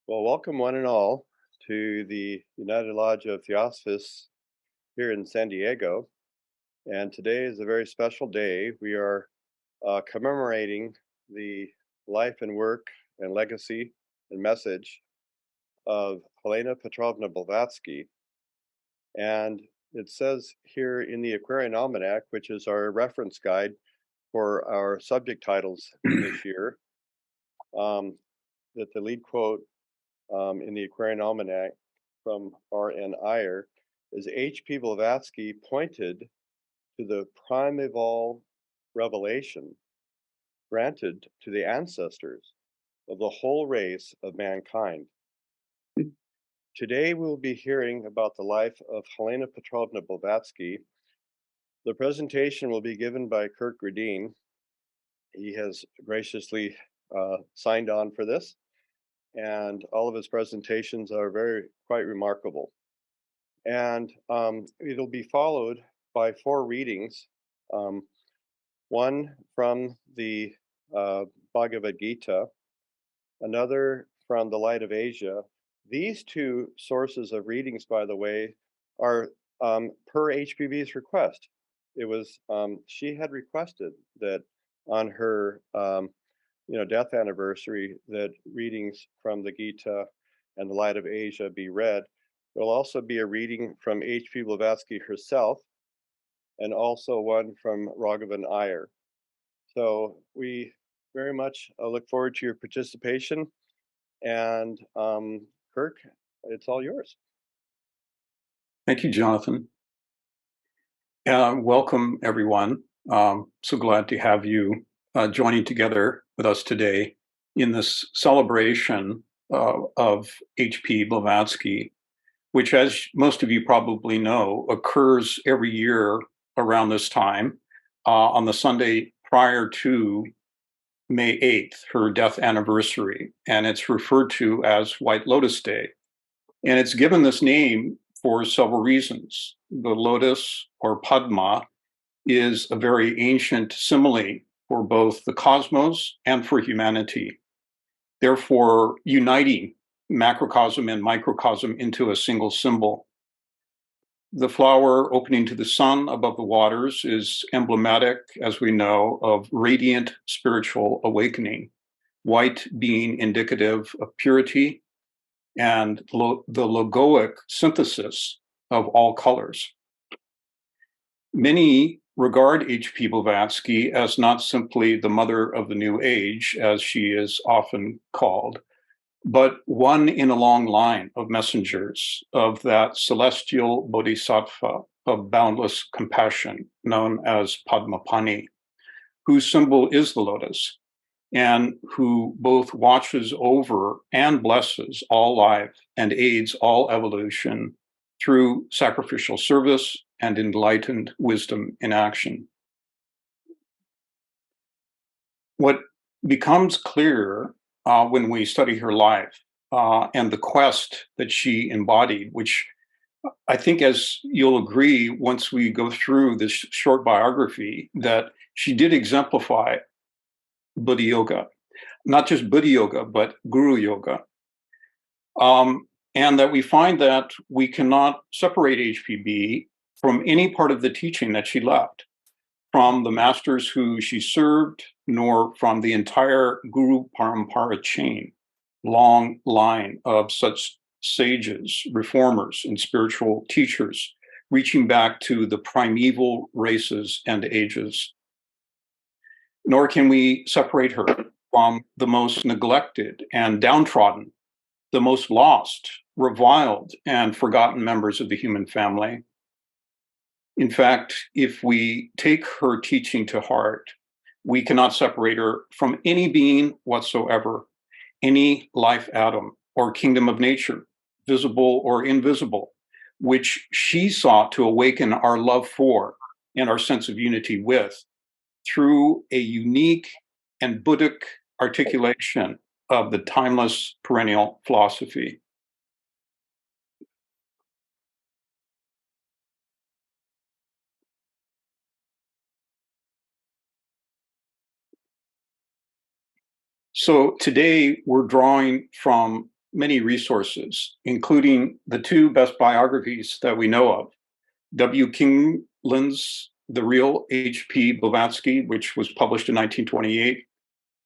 Well, welcome one and all to the United Lodge of Theosophists here in San Diego. And today is a very special day. We are commemorating the life and work and legacy and message of Helena Petrovna Blavatsky. And it says here in the Aquarian Almanac, which is our reference guide for our subject titles this year, that the lead quote in the Aquarian Almanac from R.N. Iyer is H.P. Blavatsky pointed to the primeval revelation granted to the ancestors of the whole race of mankind. Today we will be hearing about the life of Helena Petrovna Blavatsky. The presentation will be given by Kurt Gradine. He has graciously signed on for this, and all of his presentations are quite remarkable. And it'll be followed by 4 readings, one from the Bhagavad Gita, another from the Light of Asia. These 2 sources of readings, by the way, are per HPB's request. It was she had requested that on her death anniversary that readings from the Gita and the Light of Asia be read. There'll also be a reading from H.P. Blavatsky herself and also one from Raghavan Iyer. So we very much look forward to your participation. And Kirk, it's all yours. Thank you, Jonathan. Welcome, everyone. So glad to have you joining together with us today in this celebration of H.P. Blavatsky, which, as most of you probably know, occurs every year around this time on the Sunday prior to May 8th, her death anniversary, and it's referred to as White Lotus Day. And it's given this name for several reasons. The lotus, or Padma, is a very ancient simile for both the cosmos and for humanity, therefore uniting macrocosm and microcosm into a single symbol. The flower opening to the sun above the waters is emblematic, as we know, of radiant spiritual awakening, white being indicative of purity, and the logoic synthesis of all colors. Many regard H.P. Blavatsky as not simply the mother of the New Age, as she is often called, but one in a long line of messengers of that celestial bodhisattva of boundless compassion known as Padmapani, whose symbol is the lotus, and who both watches over and blesses all life and aids all evolution through sacrificial service and enlightened wisdom in action. What becomes clear when we study her life and the quest that she embodied, which I think, as you'll agree, once we go through this short biography, that she did exemplify Buddha Yoga, not just Buddha Yoga, but Guru Yoga. And that we find that we cannot separate HPB from any part of the teaching that she left, from the masters who she served, nor from the entire Guru Parampara chain, long line of such sages, reformers, and spiritual teachers, reaching back to the primeval races and ages. Nor can we separate her from the most neglected and downtrodden, the most lost, reviled, and forgotten members of the human family. In fact, if we take her teaching to heart, we cannot separate her from any being whatsoever, any life atom or kingdom of nature, visible or invisible, which she sought to awaken our love for and our sense of unity with through a unique and Buddhic articulation of the timeless perennial philosophy. So today we're drawing from many resources, including the two best biographies that we know of, W. Kingland's The Real H.P. Blavatsky, which was published in 1928,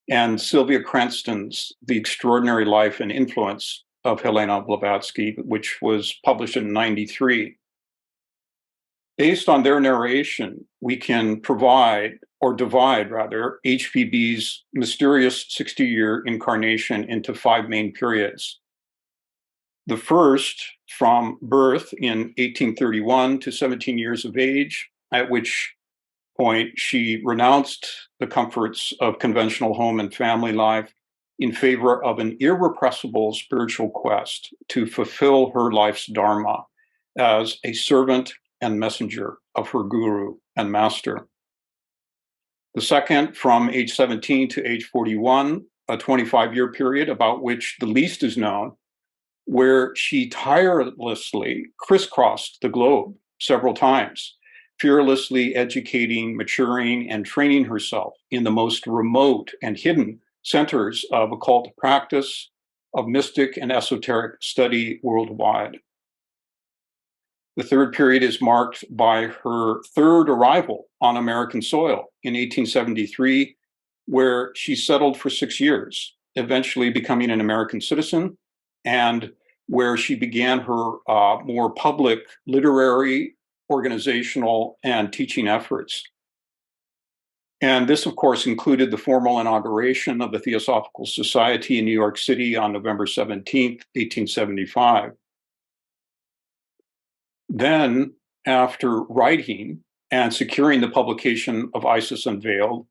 and Sylvia Cranston's The Extraordinary Life and Influence of Helena Blavatsky, which was published in 93. Based on their narration, we can divide HPB's mysterious 60-year incarnation into 5 main periods. The first, from birth in 1831 to 17 years of age, at which point she renounced the comforts of conventional home and family life in favor of an irrepressible spiritual quest to fulfill her life's dharma as a servant and messenger of her guru and master. The second, from age 17 to age 41, a 25-year period about which the least is known, where she tirelessly crisscrossed the globe several times, fearlessly educating, maturing, and training herself in the most remote and hidden centers of occult practice, of mystic and esoteric study worldwide. The third period is marked by her third arrival on American soil in 1873, where she settled for 6 years, eventually becoming an American citizen, and where she began her more public literary, organizational, and teaching efforts. And this, of course, included the formal inauguration of the Theosophical Society in New York City on November 17th, 1875. Then, after writing and securing the publication of Isis Unveiled,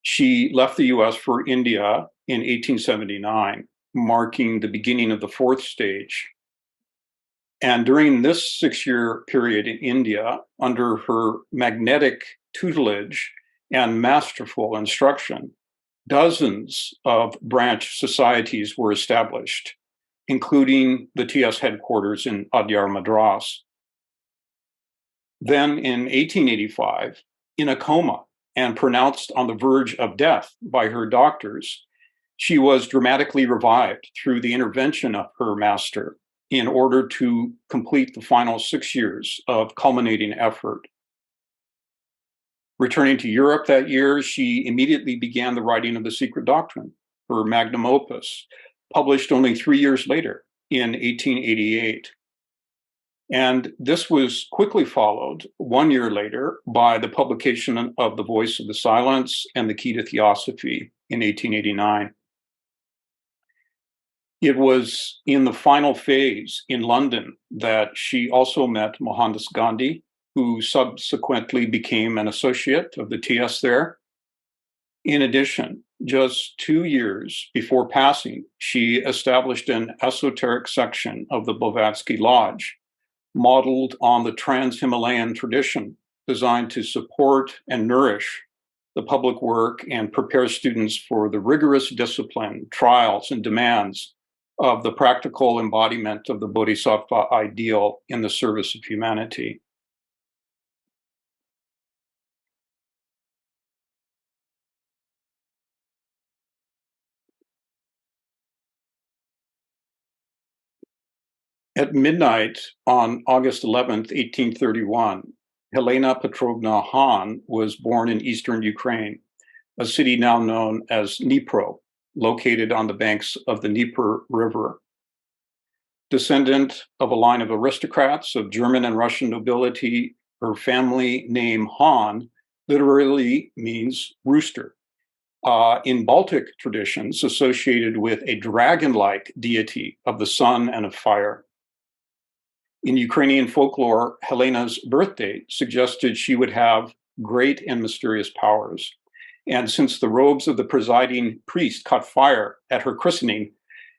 she left the US for India in 1879, marking the beginning of the fourth stage. And during this 6-year period in India, under her magnetic tutelage and masterful instruction, dozens of branch societies were established, including the TS headquarters in Adyar, Madras. Then in 1885, in a coma and pronounced on the verge of death by her doctors, she was dramatically revived through the intervention of her master in order to complete the final 6 years of culminating effort. Returning to Europe that year, she immediately began the writing of The Secret Doctrine, her magnum opus, published only 3 years later in 1888. And this was quickly followed 1 year later by the publication of The Voice of the Silence and The Key to Theosophy in 1889. It was in the final phase in London that she also met Mohandas Gandhi, who subsequently became an associate of the TS there. In addition, just 2 years before passing, she established an esoteric section of the Blavatsky Lodge, modeled on the trans-Himalayan tradition, designed to support and nourish the public work and prepare students for the rigorous discipline, trials, and demands of the practical embodiment of the Bodhisattva ideal in the service of humanity. At midnight on August 11th, 1831, Helena Petrovna Hahn was born in eastern Ukraine, a city now known as Dnipro, located on the banks of the Dnieper River. Descendant of a line of aristocrats of German and Russian nobility, her family name Hahn literally means rooster. In Baltic traditions, associated with a dragon-like deity of the sun and of fire. In Ukrainian folklore, Helena's birth date suggested she would have great and mysterious powers. And since the robes of the presiding priest caught fire at her christening,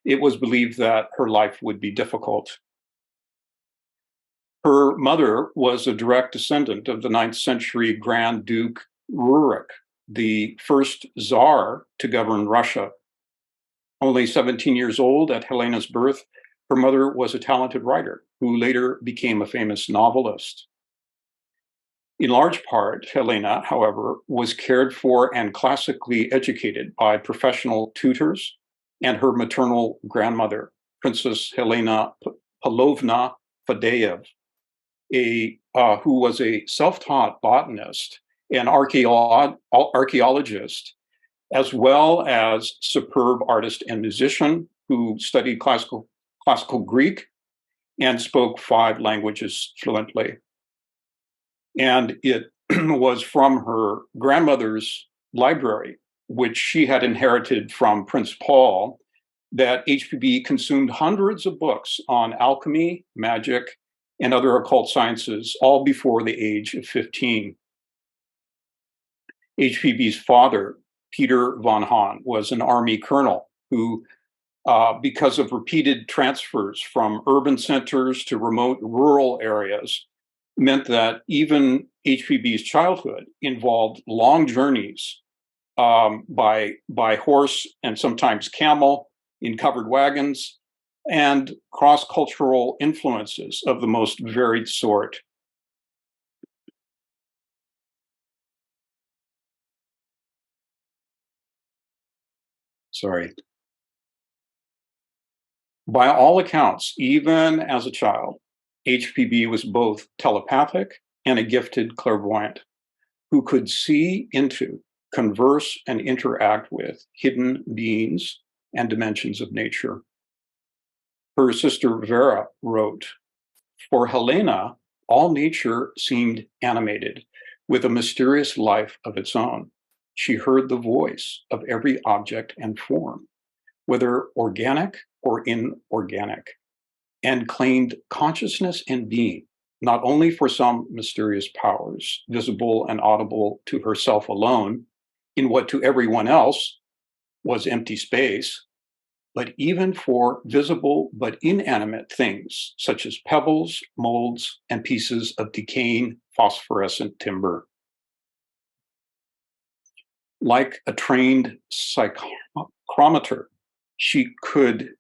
it was believed that her life would be difficult. Her mother was a direct descendant of the 9th century Grand Duke Rurik, the first Tsar to govern Russia. Only 17 years old at Helena's birth, her mother was a talented writer who later became a famous novelist. In large part, Helena, however, was cared for and classically educated by professional tutors and her maternal grandmother, Princess Helena Pavlovna Fadeev, who was a self-taught botanist and archaeologist, as well as superb artist and musician who studied classical Greek and spoke 5 languages fluently. And it was from her grandmother's library, which she had inherited from Prince Paul, that HPB consumed hundreds of books on alchemy, magic, and other occult sciences, all before the age of 15. HPB's father, Peter von Hahn, was an army colonel who, because of repeated transfers from urban centers to remote rural areas, meant that even HPB's childhood involved long journeys by horse and sometimes camel in covered wagons, and cross-cultural influences of the most varied sort. Sorry. By all accounts, even as a child, HPB was both telepathic and a gifted clairvoyant who could see into, converse, and interact with hidden beings and dimensions of nature. Her sister Vera wrote, "For Helena, all nature seemed animated with a mysterious life of its own. She heard the voice of every object and form, whether organic or inorganic, and claimed consciousness and being, not only for some mysterious powers, visible and audible to herself alone, in what to everyone else was empty space, but even for visible but inanimate things, such as pebbles, molds, and pieces of decaying phosphorescent timber. Like a trained psychrometer, she could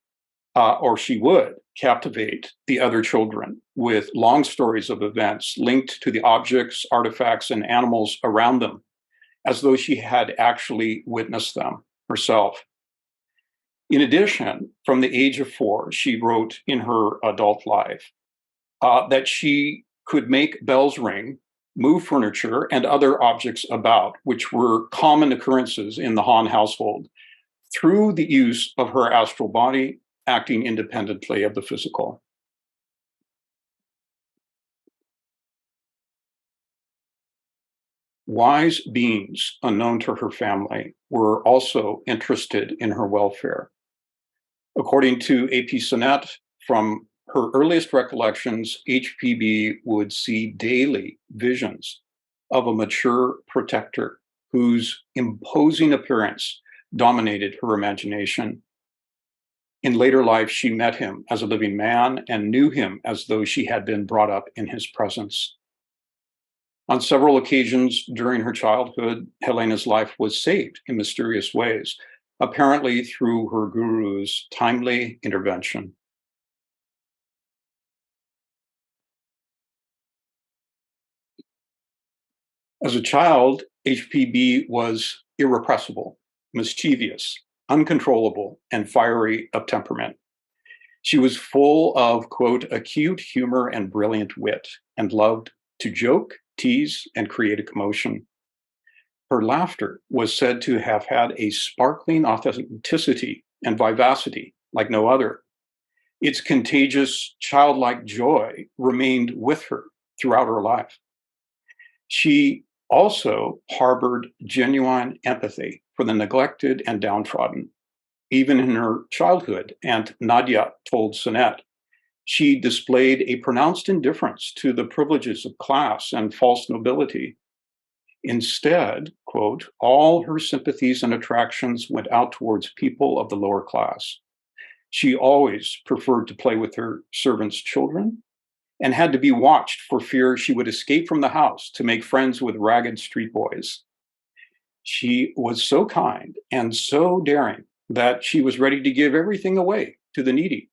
or she would captivate the other children with long stories of events linked to the objects, artifacts, and animals around them, as though she had actually witnessed them herself. In addition, from the age of 4, she wrote in her adult life that she could make bells ring, move furniture, and other objects about, which were common occurrences in the Han household, through the use of her astral body acting independently of the physical. Wise beings unknown to her family were also interested in her welfare. According to A.P. Sinnett, from her earliest recollections, HPB would see daily visions of a mature protector whose imposing appearance dominated her imagination. In later life, she met him as a living man and knew him as though she had been brought up in his presence. On several occasions during her childhood, Helena's life was saved in mysterious ways, apparently through her guru's timely intervention. As a child, HPB was irrepressible, mischievous, uncontrollable, and fiery of temperament. She was full of, quote, acute humor and brilliant wit, and loved to joke, tease, and create a commotion. Her laughter was said to have had a sparkling authenticity and vivacity like no other. Its contagious, childlike joy remained with her throughout her life. She also harbored genuine empathy for the neglected and downtrodden. Even in her childhood, Aunt Nadia told Sinnett, she displayed a pronounced indifference to the privileges of class and false nobility. Instead, quote, all her sympathies and attractions went out towards people of the lower class. She always preferred to play with her servants' children and had to be watched for fear she would escape from the house to make friends with ragged street boys. She was so kind and so daring that she was ready to give everything away to the needy,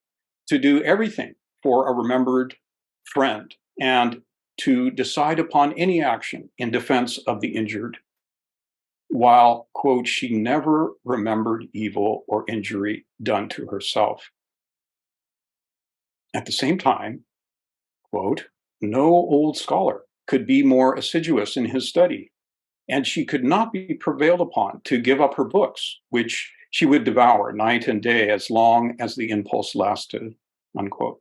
to do everything for a remembered friend, and to decide upon any action in defense of the injured, while, quote, she never remembered evil or injury done to herself. At the same time, quote, no old scholar could be more assiduous in his study, and she could not be prevailed upon to give up her books, which she would devour night and day as long as the impulse lasted, unquote.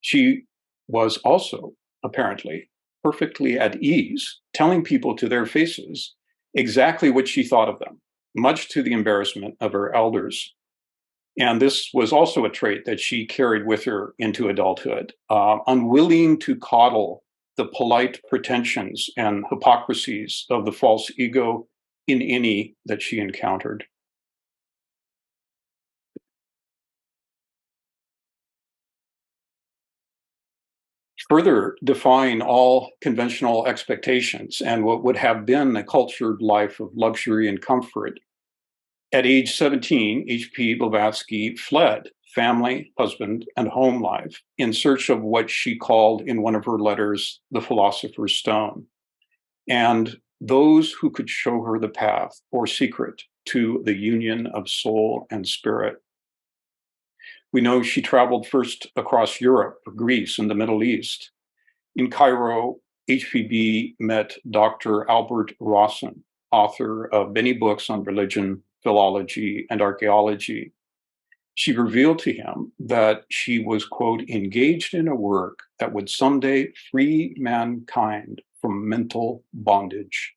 She was also, apparently, perfectly at ease, telling people to their faces exactly what she thought of them, much to the embarrassment of her elders. And this was also a trait that she carried with her into adulthood, unwilling to coddle the polite pretensions and hypocrisies of the false ego in any that she encountered. Further defying all conventional expectations and what would have been a cultured life of luxury and comfort, at age 17, H.P. Blavatsky fled family, husband, and home life in search of what she called in one of her letters the philosopher's stone, and those who could show her the path or secret to the union of soul and spirit. We know she traveled first across Europe, Greece, and the Middle East. In Cairo, HPB met Dr. Albert Rawson, author of many books on religion, philology, and archaeology. She revealed to him that she was, quote, engaged in a work that would someday free mankind from mental bondage.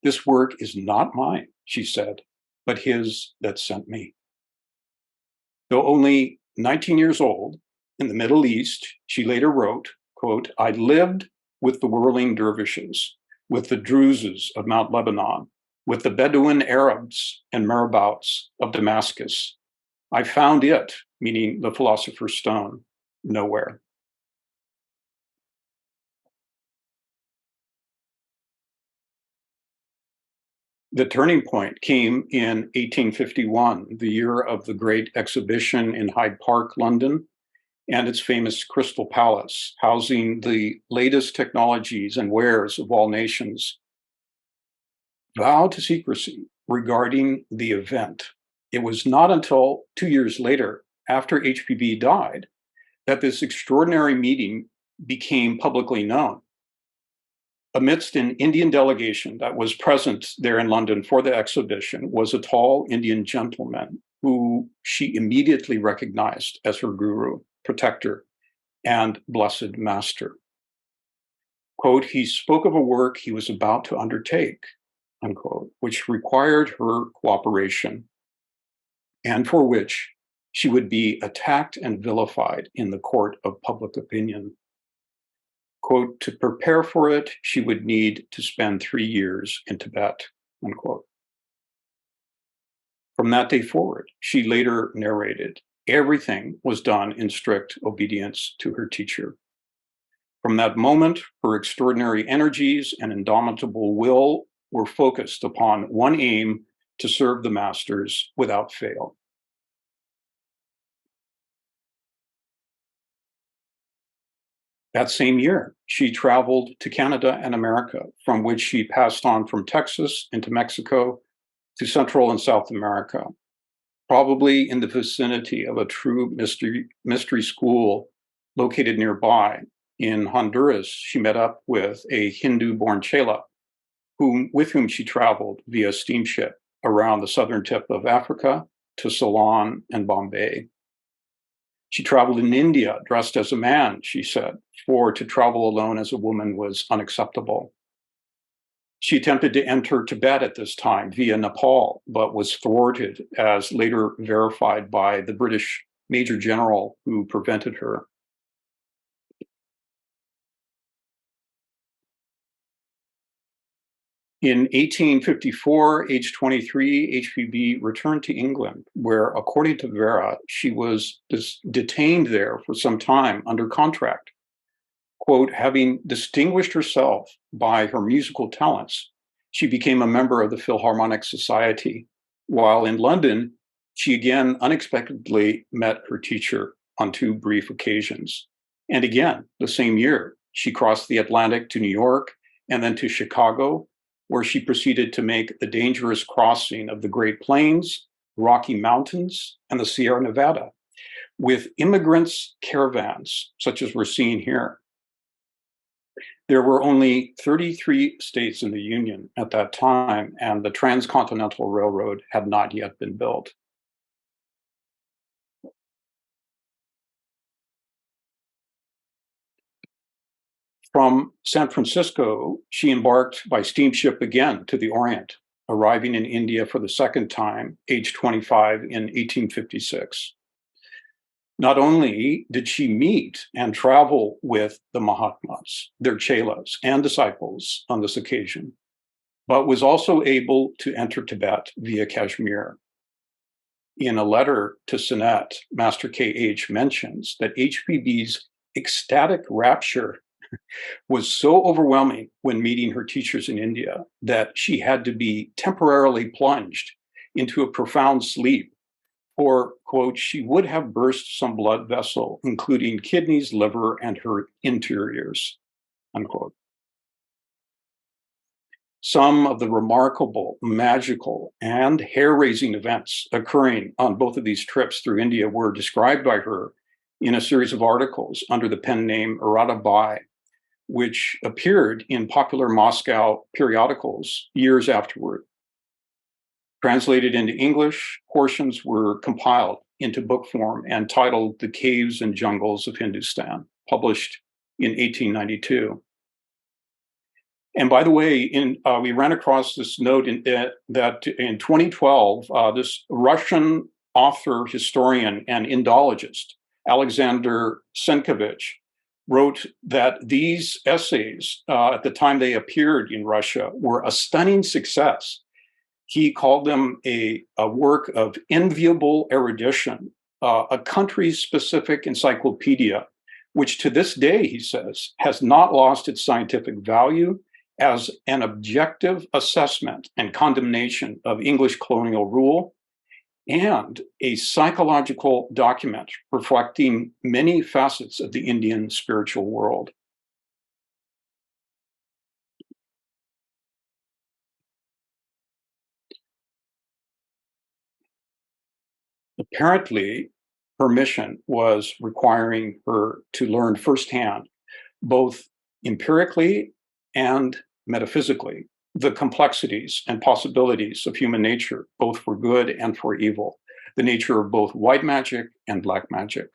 This work is not mine, she said, but his that sent me. Though only 19 years old, in the Middle East, she later wrote, quote, I lived with the whirling dervishes, with the Druzes of Mount Lebanon, with the Bedouin Arabs and Marabouts of Damascus. I found it, meaning the philosopher's stone, nowhere. The turning point came in 1851, the year of the Great Exhibition in Hyde Park, London, and its famous Crystal Palace, housing the latest technologies and wares of all nations, vowed to secrecy regarding the event. It was not until 2 years later, after HPB died, that this extraordinary meeting became publicly known. Amidst an Indian delegation that was present there in London for the exhibition was a tall Indian gentleman who she immediately recognized as her guru, protector, and blessed master. Quote, he spoke of a work he was about to undertake, unquote, which required her cooperation and for which she would be attacked and vilified in the court of public opinion. Quote, to prepare for it, she would need to spend 3 years in Tibet, unquote. From that day forward, she later narrated, everything was done in strict obedience to her teacher. From that moment, her extraordinary energies and indomitable will were focused upon one aim, to serve the masters without fail. That same year, she traveled to Canada and America, from which she passed on from Texas into Mexico to Central and South America, probably in the vicinity of a true mystery school located nearby. In Honduras, she met up with a Hindu-born chela, with whom she traveled via steamship around the southern tip of Africa to Ceylon and Bombay. She traveled in India dressed as a man, she said, for to travel alone as a woman was unacceptable. She attempted to enter Tibet at this time via Nepal, but was thwarted, as later verified by the British Major General who prevented her. In 1854, age 23, HPB returned to England, where, according to Vera, she was detained there for some time under contract. Quote, having distinguished herself by her musical talents, she became a member of the Philharmonic Society. While in London, she again unexpectedly met her teacher on 2 brief occasions. And again, the same year, she crossed the Atlantic to New York and then to Chicago, where she proceeded to make the dangerous crossing of the Great Plains, Rocky Mountains, and the Sierra Nevada, with immigrants' caravans, such as we're seeing here. There were only 33 states in the Union at that time, and the Transcontinental Railroad had not yet been built. From San Francisco, she embarked by steamship again to the Orient, arriving in India for the second time, age 25, in 1856. Not only did she meet and travel with the Mahatmas, their chelas and disciples on this occasion, but was also able to enter Tibet via Kashmir. In a letter to Sinet, Master K.H. mentions that HPB's ecstatic rapture was so overwhelming when meeting her teachers in India that she had to be temporarily plunged into a profound sleep, or, quote, she would have burst some blood vessel, including kidneys, liver, and her interiors, unquote. Some of the remarkable, magical, and hair-raising events occurring on both of these trips through India were described by her in a series of articles under the pen name Radhabai, which appeared in popular Moscow periodicals years afterward. Translated into English, portions were compiled into book form and titled The Caves and Jungles of Hindustan, published in 1892. And by the way, we ran across this note that in 2012, this Russian author, historian, and Indologist, Alexander Senkovich, wrote that these essays, at the time they appeared in Russia, were a stunning success. He called them a work of enviable erudition, a country-specific encyclopedia, which to this day, he says, has not lost its scientific value as an objective assessment and condemnation of English colonial rule, and a psychological document reflecting many facets of the Indian spiritual world. Apparently, her mission was requiring her to learn firsthand, both empirically and metaphysically, the complexities and possibilities of human nature, both for good and for evil, the nature of both white magic and black magic.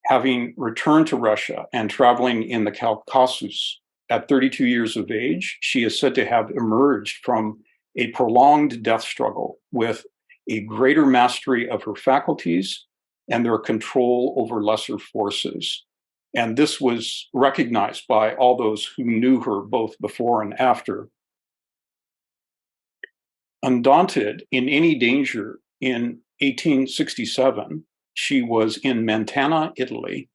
Having returned to Russia and traveling in the Caucasus at 32 years of age, she is said to have emerged from a prolonged death struggle with a greater mastery of her faculties and their control over lesser forces. And this was recognized by all those who knew her both before and after. Undaunted in any danger, in 1867, she was in Mentana, Italy,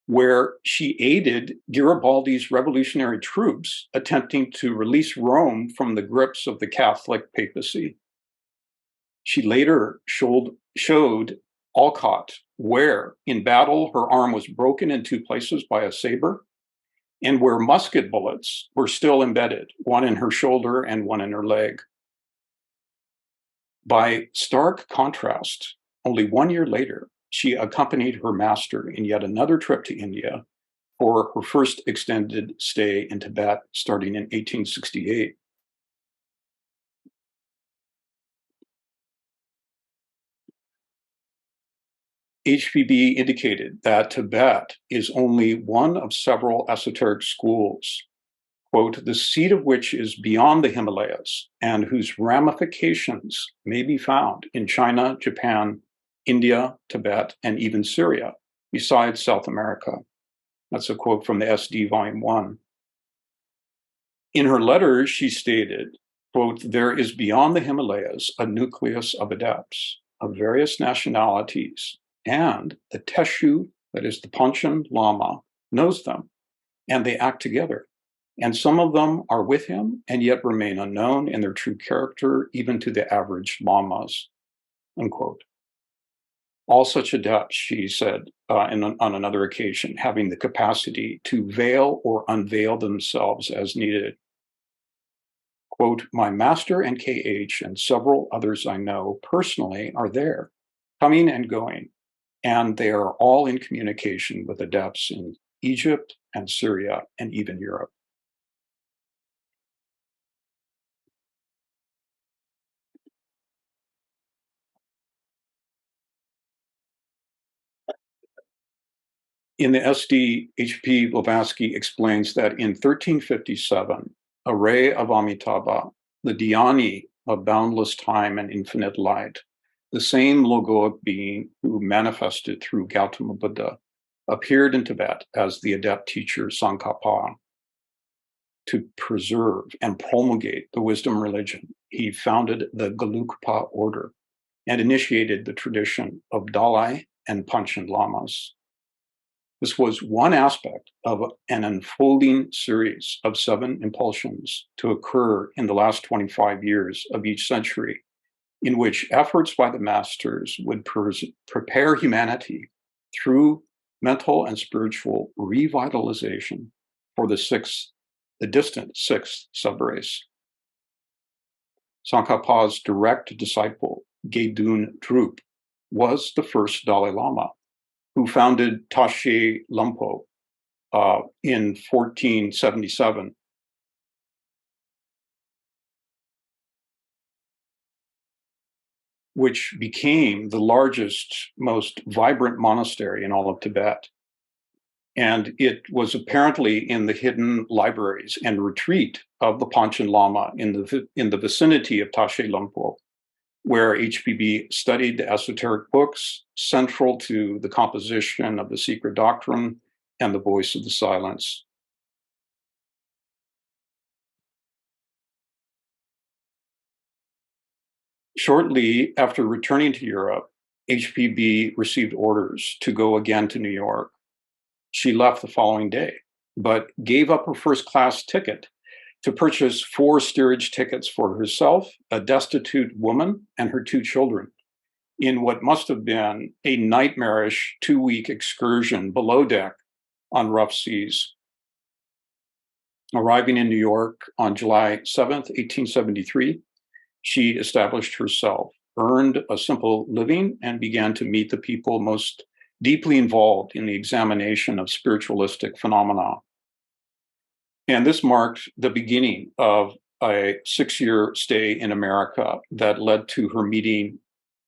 where she aided Garibaldi's revolutionary troops attempting to release Rome from the grips of the Catholic papacy. She later showed Alcott, where in battle her arm was broken in two places by a saber, and where musket bullets were still embedded, one in her shoulder and one in her leg. By stark contrast, only 1 year later, she accompanied her master in yet another trip to India for her first extended stay in Tibet, starting in 1868. HPB indicated that Tibet is only one of several esoteric schools, quote, the seat of which is beyond the Himalayas and whose ramifications may be found in China, Japan, India, Tibet, and even Syria, besides South America. That's a quote from the SD Volume 1. In her letter, she stated, quote, there is beyond the Himalayas a nucleus of adepts of various nationalities, and the Teshu, that is the Panchen Lama, knows them, and they act together. And some of them are with him and yet remain unknown in their true character, even to the average lamas, unquote. All such adepts, she said on another occasion, having the capacity to veil or unveil themselves as needed. Quote, my master and KH and several others I know personally are there, coming and going, and they are all in communication with adepts in Egypt and Syria and even Europe. In the SD, H.P. Blavatsky explains that in 1357, a ray of Amitabha, the dhyani of boundless time and infinite light, the same logoic being who manifested through Gautama Buddha, appeared in Tibet as the adept teacher Tsongkhapa to preserve and promulgate the wisdom religion. He founded the Gelugpa order and initiated the tradition of Dalai and Panchen Lamas. This was one aspect of an unfolding series of 7 impulsions to occur in the last 25 years of each century, in which efforts by the masters would prepare humanity through mental and spiritual revitalization for the distant 6th subrace. Tsongkhapa's direct disciple, Gedun Drup, was the first Dalai Lama, who founded Tashi Lumpo in 1477. Which became the largest, most vibrant monastery in all of Tibet. And it was apparently in the hidden libraries and retreat of the Panchen Lama in the vicinity of Tashi Lumpo, where HPB studied the esoteric books central to the composition of the secret doctrine and the voice of the silence. Shortly after returning to Europe, HPB received orders to go again to New York. She left the following day, but gave up her first-class ticket to purchase 4 steerage tickets for herself, a destitute woman, and her 2 children, in what must have been a nightmarish 2-week excursion below deck on rough seas. Arriving in New York on July 7th, 1873, she established herself, earned a simple living, and began to meet the people most deeply involved in the examination of spiritualistic phenomena. And this marked the beginning of a 6-year stay in America that led to her meeting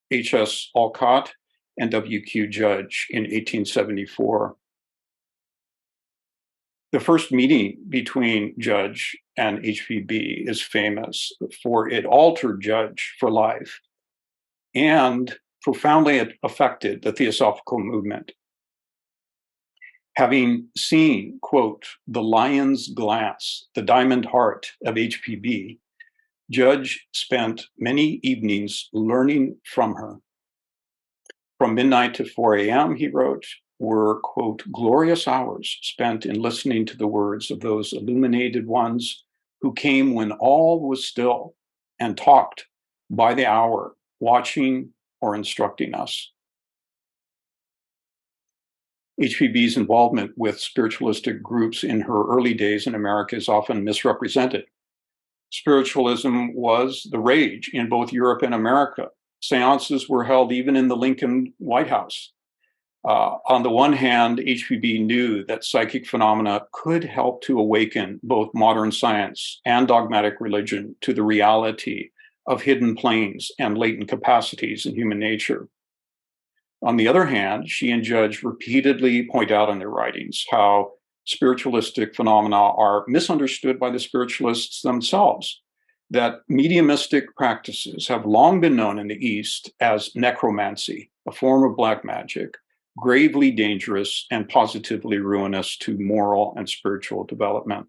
H.S. Olcott and W.Q. Judge in 1874. The first meeting between Judge and HPB is famous, for it altered Judge for life and profoundly affected the Theosophical movement. Having seen, quote, the lion's glance, the diamond heart of HPB, Judge spent many evenings learning from her. From midnight to 4 a.m., he wrote, were, quote, glorious hours spent in listening to the words of those illuminated ones who came when all was still and talked by the hour, watching or instructing us. HPB's involvement with spiritualistic groups in her early days in America is often misrepresented. Spiritualism was the rage in both Europe and America. Seances were held even in the Lincoln White House. On the one hand, HPB knew that psychic phenomena could help to awaken both modern science and dogmatic religion to the reality of hidden planes and latent capacities in human nature. On the other hand, she and Judge repeatedly point out in their writings how spiritualistic phenomena are misunderstood by the spiritualists themselves, that mediumistic practices have long been known in the East as necromancy, a form of black magic, gravely dangerous and positively ruinous to moral and spiritual development.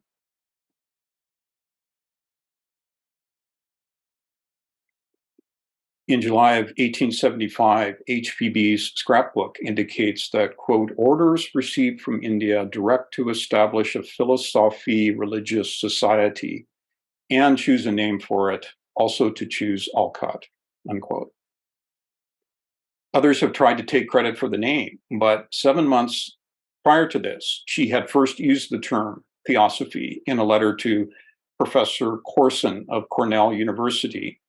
In July of 1875, HPB's scrapbook indicates that, quote, orders received from India direct to establish a philosophy religious society and choose a name for it, also to choose Olcott, unquote. Others have tried to take credit for the name, but 7 months prior to this, she had first used the term theosophy in a letter to Professor Corson of Cornell University,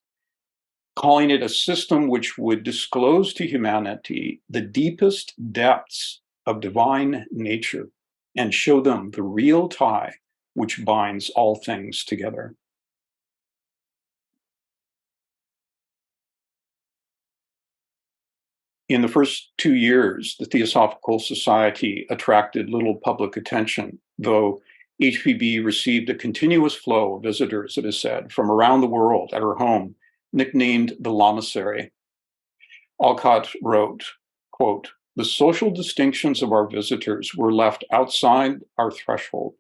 calling it a system which would disclose to humanity the deepest depths of divine nature and show them the real tie which binds all things together. In the first 2 years, the Theosophical Society attracted little public attention, though HPB received a continuous flow of visitors, it is said, from around the world at her home, nicknamed the Lamasery. Alcott wrote, quote, "The social distinctions of our visitors were left outside our threshold,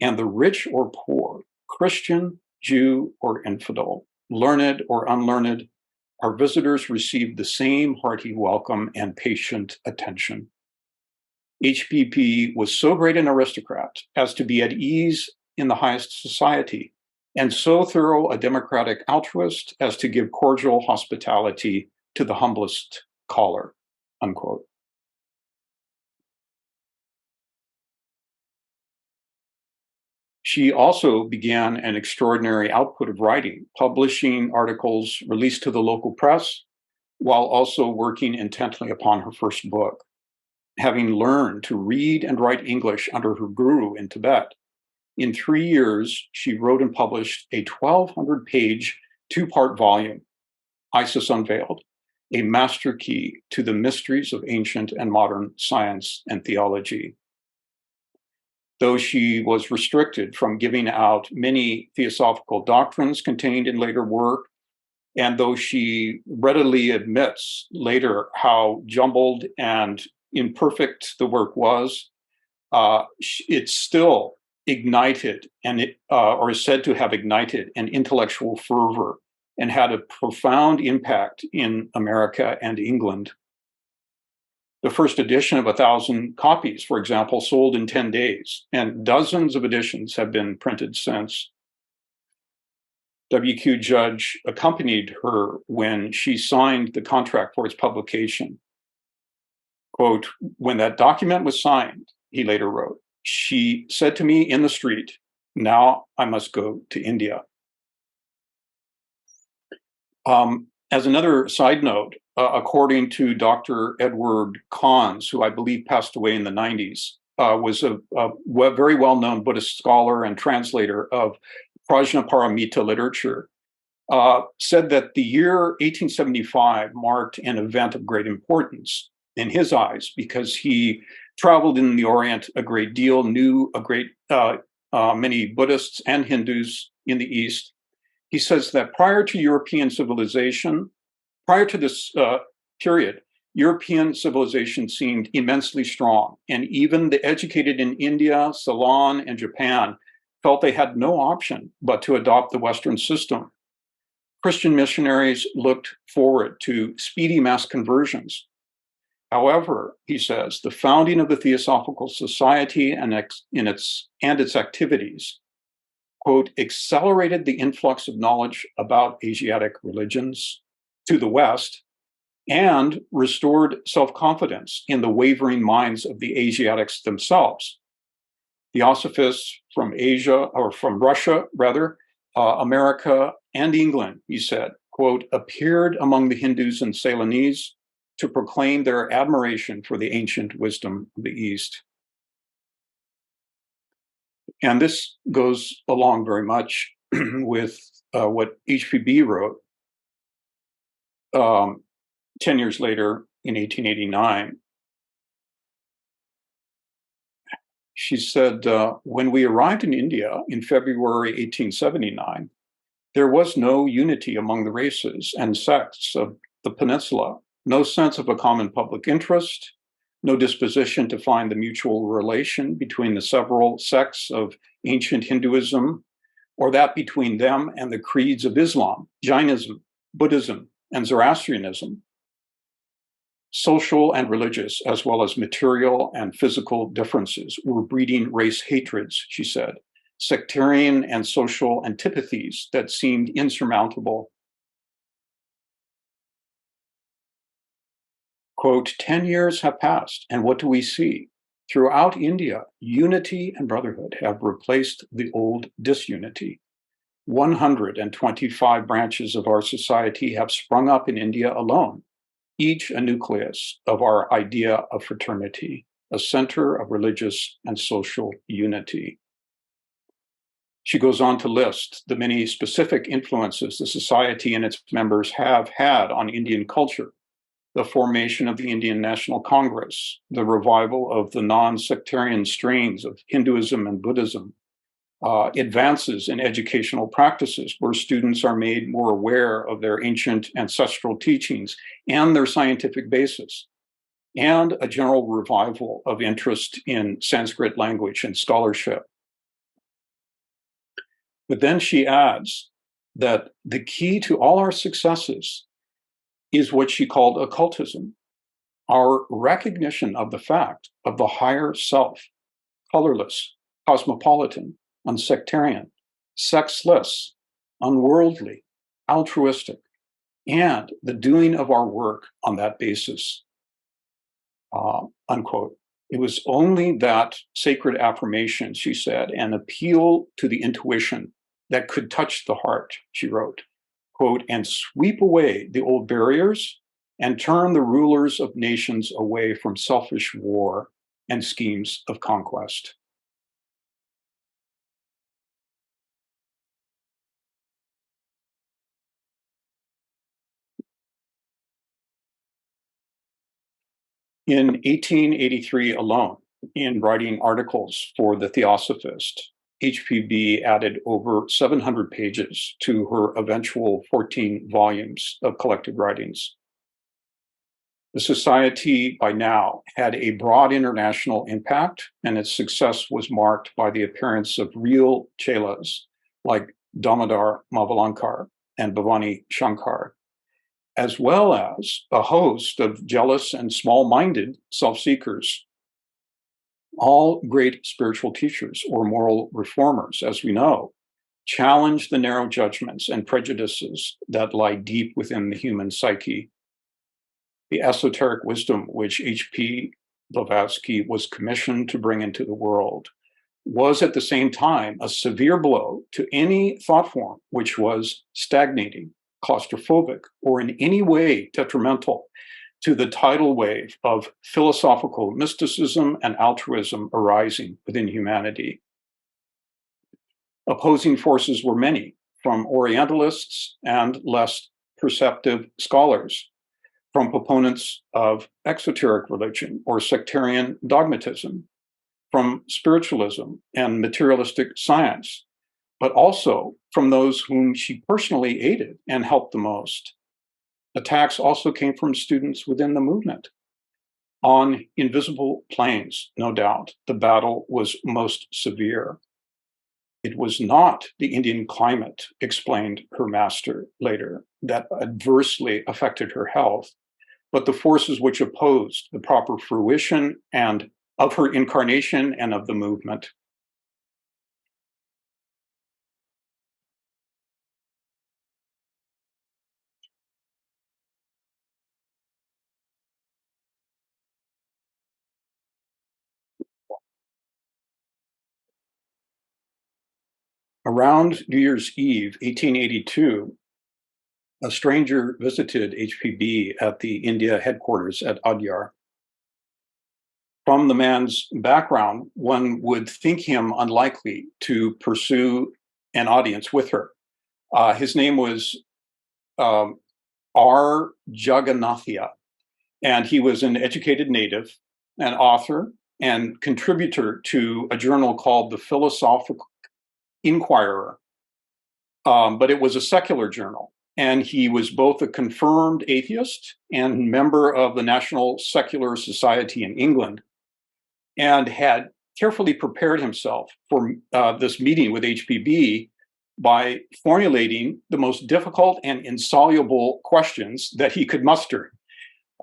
and the rich or poor, Christian, Jew, or infidel, learned or unlearned, our visitors received the same hearty welcome and patient attention. HPP was so great an aristocrat as to be at ease in the highest society, and so thorough a democratic altruist as to give cordial hospitality to the humblest caller," unquote. She also began an extraordinary output of writing, publishing articles released to the local press, while also working intently upon her first book. Having learned to read and write English under her guru in Tibet, in 3 years, she wrote and published a 1,200-page two-part volume, Isis Unveiled, a master key to the mysteries of ancient and modern science and theology. Though she was restricted from giving out many theosophical doctrines contained in later work, and though she readily admits later how jumbled and imperfect the work was, it still ignited or is said to have ignited an intellectual fervor and had a profound impact in America and England. The first edition of 1,000 copies, for example, sold in 10 days, and dozens of editions have been printed since. W.Q. Judge accompanied her when she signed the contract for its publication. Quote, "When that document was signed," he later wrote, "she said to me in the street, 'Now I must go to India.'" As another side note, according to Dr. Edward Kahns, who I believe passed away in the 90s, was a very well-known Buddhist scholar and translator of Prajnaparamita literature, said that the year 1875 marked an event of great importance in his eyes because he traveled in the Orient a great deal, knew many Buddhists and Hindus in the East. He says that prior to European civilization, prior to this period, European civilization seemed immensely strong, and even the educated in India, Ceylon, and Japan felt they had no option but to adopt the Western system. Christian missionaries looked forward to speedy mass conversions. However, he says, the founding of the Theosophical Society and its activities, quote, accelerated the influx of knowledge about Asiatic religions to the West and restored self-confidence in the wavering minds of the Asiatics themselves. Theosophists from Asia, or from Russia, rather, America, and England, he said, quote, appeared among the Hindus and Ceylonese to proclaim their admiration for the ancient wisdom of the East. And this goes along very much with what HPB wrote 10 years later in 1889. She said, when we arrived in India in February 1879, there was no unity among the races and sects of the peninsula, no sense of a common public interest, no disposition to find the mutual relation between the several sects of ancient Hinduism, or that between them and the creeds of Islam, Jainism, Buddhism, and Zoroastrianism. Social and religious, as well as material and physical differences, were breeding race hatreds, she said, sectarian and social antipathies that seemed insurmountable. Quote, 10 years have passed, and what do we see? Throughout India, unity and brotherhood have replaced the old disunity. 125 branches of our society have sprung up in India alone, each a nucleus of our idea of fraternity, a center of religious and social unity. She goes on to list the many specific influences the society and its members have had on Indian culture: the formation of the Indian National Congress, the revival of the non-sectarian strains of Hinduism and Buddhism, advances in educational practices where students are made more aware of their ancient ancestral teachings and their scientific basis, and a general revival of interest in Sanskrit language and scholarship. But then she adds that the key to all our successes is what she called occultism, our recognition of the fact of the higher self, colorless, cosmopolitan, unsectarian, sexless, unworldly, altruistic, and the doing of our work on that basis, unquote. It was only that sacred affirmation, she said, an appeal to the intuition that could touch the heart, she wrote, quote, and sweep away the old barriers and turn the rulers of nations away from selfish war and schemes of conquest. In 1883 alone, in writing articles for the Theosophist, HPB added over 700 pages to her eventual 14 volumes of collected writings. The society by now had a broad international impact, and its success was marked by the appearance of real chelas like Damodar Mavalankar and Bhavani Shankar, as well as a host of jealous and small-minded self-seekers, all great spiritual teachers or moral reformers, as we know, challenge the narrow judgments and prejudices that lie deep within the human psyche. The esoteric wisdom which H.P. Blavatsky was commissioned to bring into the world was at the same time a severe blow to any thought form which was stagnating, claustrophobic, or in any way detrimental to the tidal wave of philosophical mysticism and altruism arising within humanity. Opposing forces were many, from Orientalists and less perceptive scholars, from proponents of exoteric religion or sectarian dogmatism, from spiritualism and materialistic science, but also from those whom she personally aided and helped the most. Attacks also came from students within the movement. On invisible planes, no doubt, the battle was most severe. It was not the Indian climate, explained her master later, that adversely affected her health, but the forces which opposed the proper fruition and of her incarnation and of the movement. Around New Year's Eve, 1882, a stranger visited HPB at the India headquarters at Adyar. From the man's background, one would think him unlikely to pursue an audience with her. His name was R. Jagannathia, and he was an educated native, an author, and contributor to a journal called the Philosophical Inquirer. But it was a secular journal, and he was both a confirmed atheist and member of the National Secular Society in England, and had carefully prepared himself for this meeting with HPB by formulating the most difficult and insoluble questions that he could muster.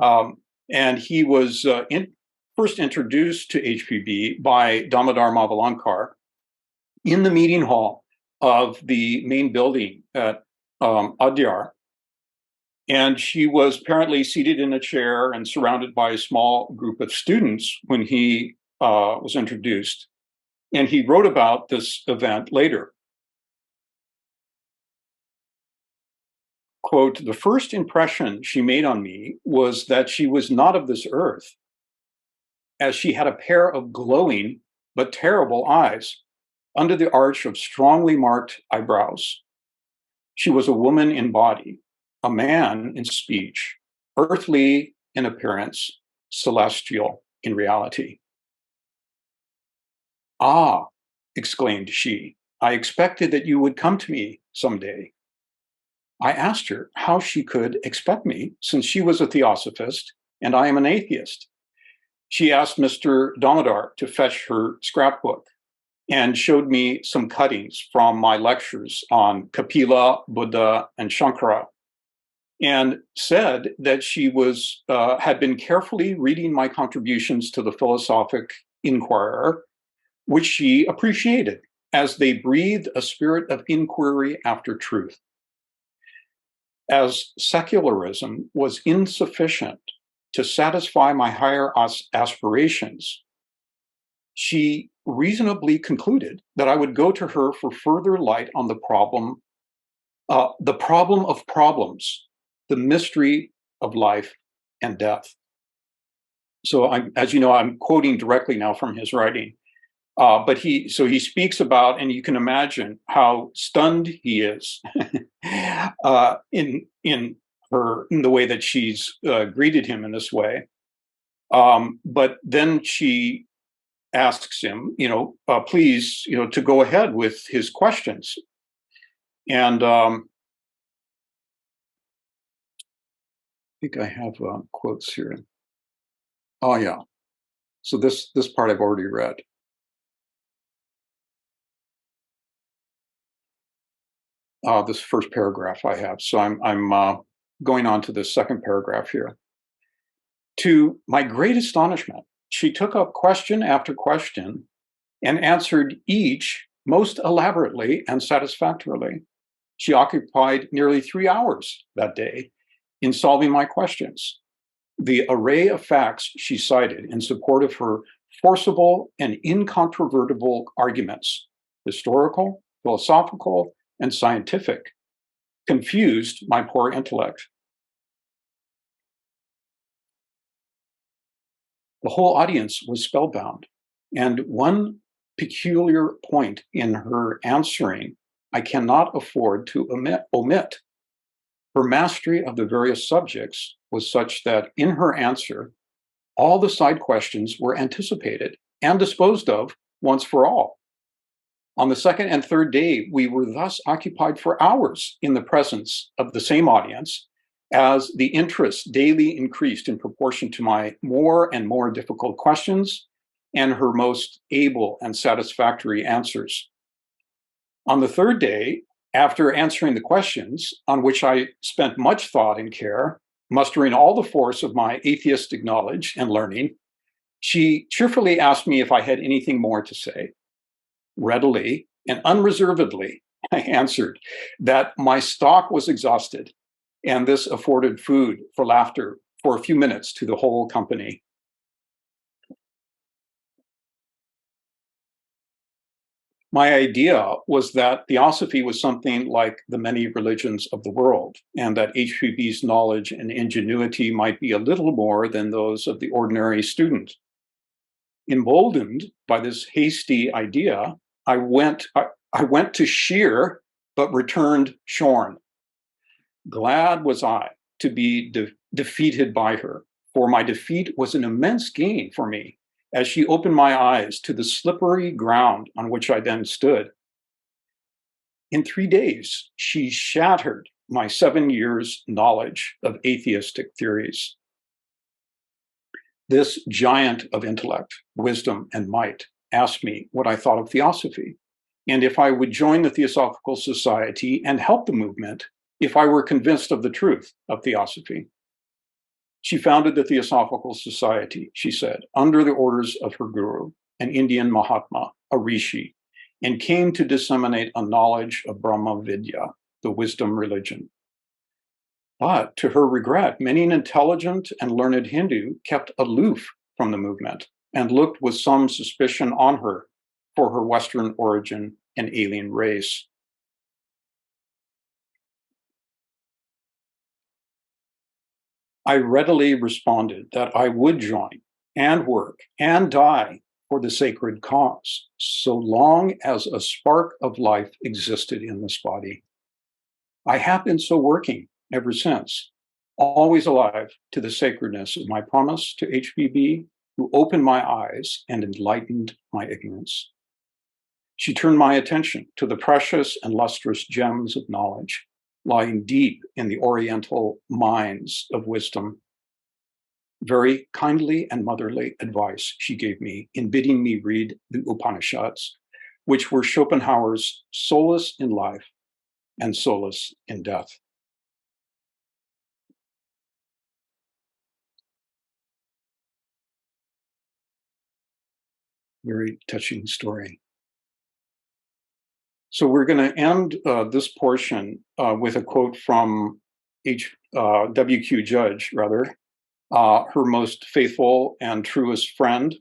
And he was first introduced to HPB by Damodar Mavalankar in the meeting hall of the main building at Adyar. And she was apparently seated in a chair and surrounded by a small group of students when he was introduced. And he wrote about this event later. quote, the first impression she made on me was that she was not of this earth, as she had a pair of glowing but terrible eyes under the arch of strongly marked eyebrows. She was a woman in body, a man in speech, earthly in appearance, celestial in reality. Ah, exclaimed she, I expected that you would come to me someday. I asked her how she could expect me, since she was a theosophist and I am an atheist. She asked Mr. Damodar to fetch her scrapbook and showed me some cuttings from my lectures on Kapila, Buddha, and Shankara, and said that she had been carefully reading my contributions to the Philosophic Inquirer, which she appreciated, as they breathed a spirit of inquiry after truth. As secularism was insufficient to satisfy my higher aspirations, she reasonably concluded that I would go to her for further light on the problem of problems, the mystery of life and death. So, as you know, I'm quoting directly now from his writing. But he speaks about, and you can imagine how stunned he is in the way that she's greeted him in this way. But then she asks him, please, to go ahead with his questions. And I think I have quotes here. Oh yeah. So this part I've already read. This first paragraph I have. So I'm going on to the second paragraph here. To my great astonishment, she took up question after question and answered each most elaborately and satisfactorily. She occupied nearly 3 hours that day in solving my questions. The array of facts she cited in support of her forcible and incontrovertible arguments, historical, philosophical, and scientific, confused my poor intellect. The whole audience was spellbound, and one peculiar point in her answering I cannot afford to omit. Her mastery of the various subjects was such that in her answer, all the side questions were anticipated and disposed of once for all. On the second and third day, we were thus occupied for hours in the presence of the same audience, as the interest daily increased in proportion to my more and more difficult questions and her most able and satisfactory answers. On the third day, after answering the questions, on which I spent much thought and care, mustering all the force of my atheistic knowledge and learning, she cheerfully asked me if I had anything more to say. Readily and unreservedly, I answered that my stock was exhausted, and this afforded food for laughter for a few minutes to the whole company. My idea was that theosophy was something like the many religions of the world, and that HPB's knowledge and ingenuity might be a little more than those of the ordinary student. Emboldened by this hasty idea, I went to shear, but returned shorn. Glad was I to be defeated by her, for my defeat was an immense gain for me, as she opened my eyes to the slippery ground on which I then stood. In 3 days, she shattered my 7 years' knowledge of atheistic theories. This giant of intellect, wisdom, and might asked me what I thought of theosophy, and if I would join the Theosophical Society and help the movement if I were convinced of the truth of theosophy. She founded the Theosophical Society, she said, under the orders of her guru, an Indian Mahatma, a rishi, and came to disseminate a knowledge of Brahma Vidya, the wisdom religion. But to her regret, many an intelligent and learned Hindu kept aloof from the movement and looked with some suspicion on her for her Western origin and alien race. I readily responded that I would join and work and die for the sacred cause, so long as a spark of life existed in this body. I have been so working ever since, always alive to the sacredness of my promise to HBB, who opened my eyes and enlightened my ignorance. She turned my attention to the precious and lustrous gems of knowledge lying deep in the Oriental mines of wisdom. Very kindly and motherly advice she gave me in bidding me read the Upanishads, which were Schopenhauer's solace in life and solace in death. Very touching story. So we're going to end this portion with a quote from W.Q. Judge, her most faithful and truest friend,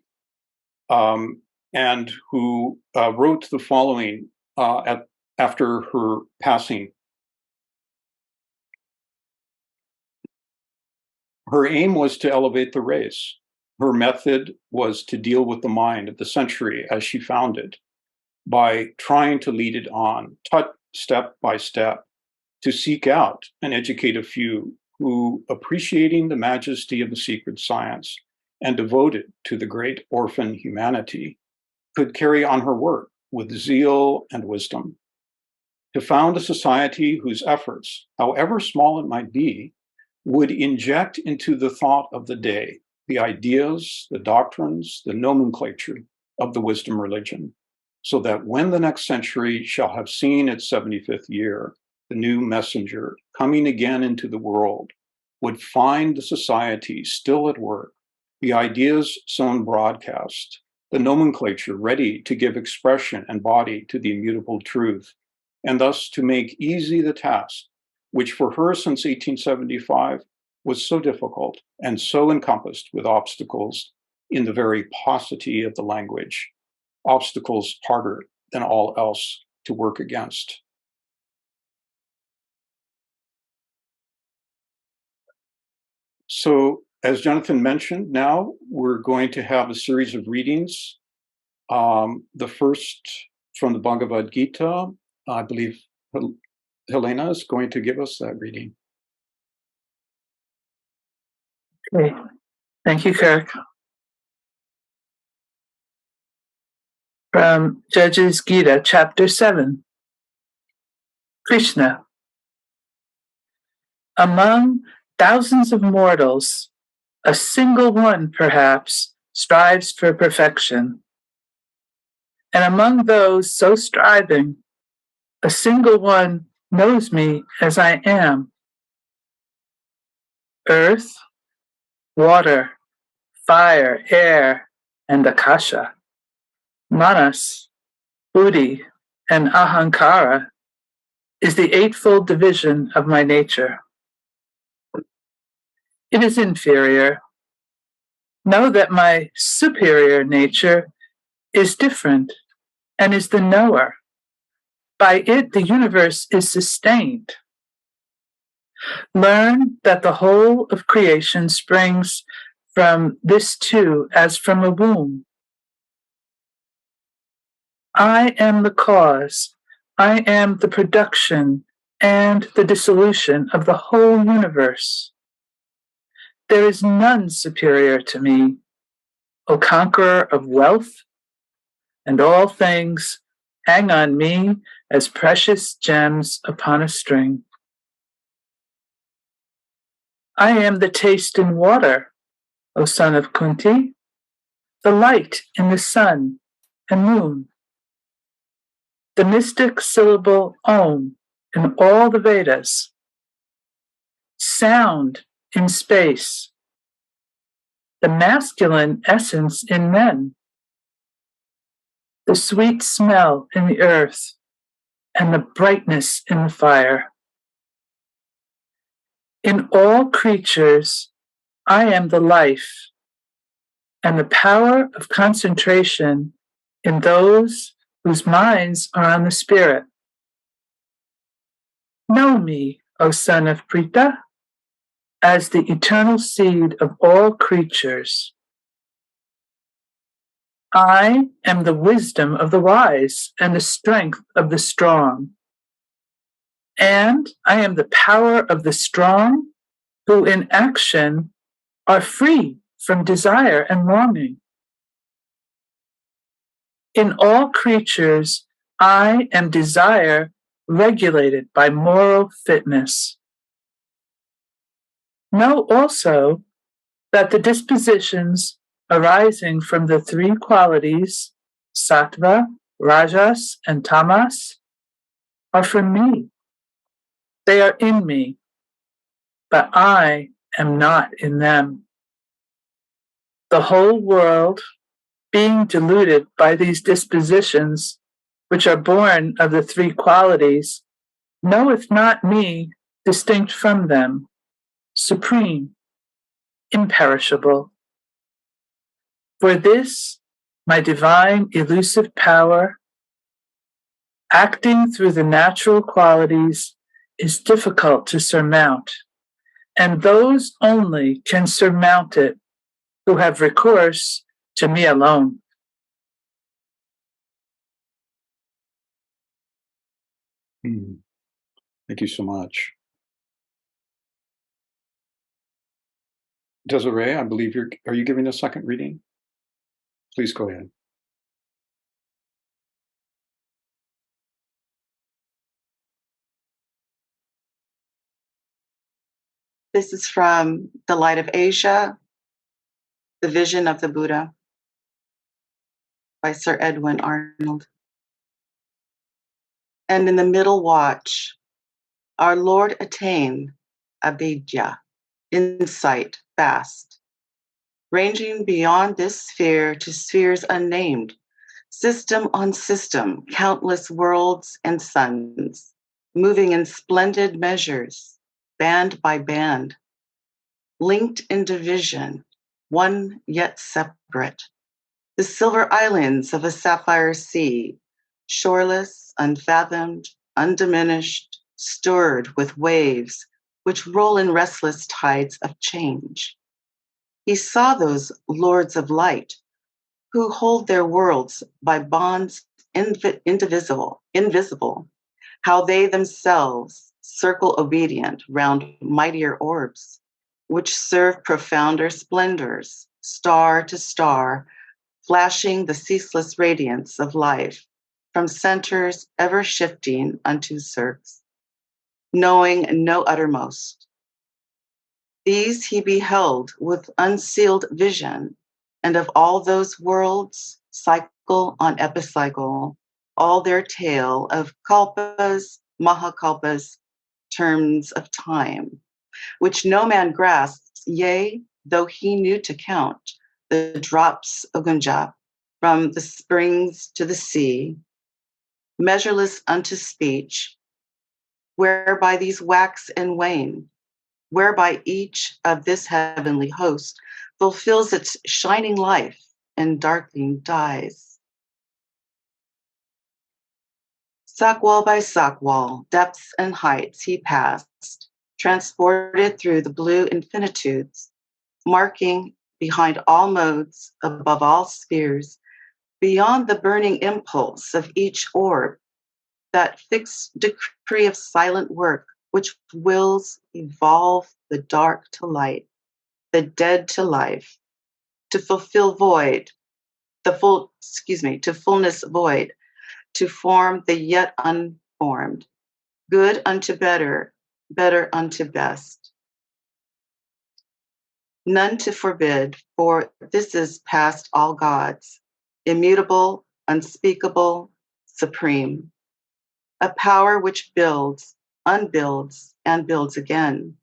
and who wrote the following after her passing. Her aim was to elevate the race. Her method was to deal with the mind of the century as she found it, by trying to lead it on, step by step, to seek out and educate a few who, appreciating the majesty of the secret science and devoted to the great orphan humanity, could carry on her work with zeal and wisdom. To found a society whose efforts, however small it might be, would inject into the thought of the day the ideas, the doctrines, the nomenclature of the wisdom religion, so that when the next century shall have seen its 75th year, the new messenger coming again into the world would find the society still at work, the ideas sown broadcast, the nomenclature ready to give expression and body to the immutable truth, and thus to make easy the task, which for her since 1875 was so difficult and so encompassed with obstacles in the very paucity of the language, obstacles harder than all else to work against. So, as Jonathan mentioned, now we're going to have a series of readings. The first from the Bhagavad Gita, I believe Helena is going to give us that reading. Okay. Thank you, Kirk. From Judges Gita, Chapter 7. Krishna. Among thousands of mortals, a single one, perhaps, strives for perfection. And among those so striving, a single one knows me as I am. Earth, water, fire, air, and akasha, manas, buddhi, and ahankara is the eightfold division of my nature. It is inferior. Know that my superior nature is different and is the knower. By it, the universe is sustained. Learn that the whole of creation springs from this too, as from a womb. I am the cause. I am the production and the dissolution of the whole universe. There is none superior to me, O conqueror of wealth, and all things hang on me as precious gems upon a string. I am the taste in water, O son of Kunti, the light in the sun and moon, the mystic syllable Om in all the Vedas, sound in space, the masculine essence in men, the sweet smell in the earth, and the brightness in the fire. In all creatures, I am the life, and the power of concentration in those whose minds are on the spirit. Know me, O son of Prita, as the eternal seed of all creatures. I am the wisdom of the wise and the strength of the strong. And I am the power of the strong who in action are free from desire and longing. In all creatures, I am desire regulated by moral fitness. Know also that the dispositions arising from the three qualities, sattva, rajas, and tamas, are from me. They are in me, but I am not in them. The whole world, being deluded by these dispositions, which are born of the three qualities, knoweth not me distinct from them, supreme, imperishable. For this, my divine elusive power, acting through the natural qualities, is difficult to surmount, and those only can surmount it who have recourse to me alone. Thank you so much. Desiree, I believe are you giving a second reading? Please go ahead. This is from The Light of Asia, The Vision of the Buddha by Sir Edwin Arnold. And in the middle watch, our Lord attained abhidya, insight vast, ranging beyond this sphere to spheres unnamed, system on system, countless worlds and suns, moving in splendid measures, band by band, linked in division, one yet separate. The silver islands of a sapphire sea, shoreless, unfathomed, undiminished, stirred with waves which roll in restless tides of change. He saw those lords of light who hold their worlds by bonds invisible, how they themselves circle obedient round mightier orbs, which serve profounder splendors, star to star, flashing the ceaseless radiance of life from centers ever shifting unto cirques, knowing no uttermost. These he beheld with unsealed vision, and of all those worlds, cycle on epicycle, all their tale of kalpas, mahakalpas, terms of time, which no man grasps, yea, though he knew to count the drops of Gunja from the springs to the sea, measureless unto speech, whereby these wax and wane, whereby each of this heavenly host fulfills its shining life and darkling dies. Sackwall by sackwall, depths and heights he passed, transported through the blue infinitudes, marking behind all modes, above all spheres, beyond the burning impulse of each orb, that fixed decree of silent work which wills evolve the dark to light, the dead to life, to fulfill void, to fullness void, to form the yet unformed, good unto better, better unto best. None to forbid, for this is past all gods, immutable, unspeakable, supreme. A power which builds, unbuilds, and builds again,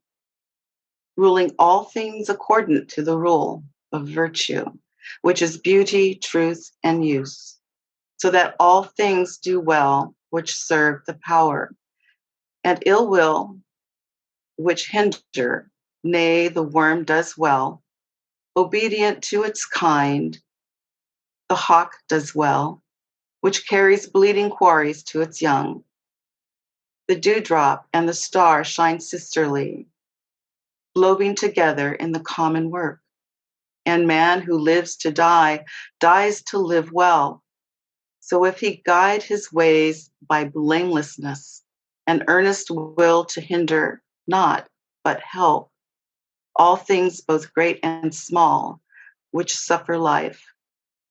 ruling all things accordant to the rule of virtue, which is beauty, truth, and use, so that all things do well which serve the power, and ill will which hinder, nay, the worm does well, obedient to its kind, the hawk does well, which carries bleeding quarries to its young. The dewdrop and the star shine sisterly. globing together in the common work. And man who lives to die, dies to live well. So if he guide his ways by blamelessness, and earnest will to hinder not, but help, all things both great and small, which suffer life,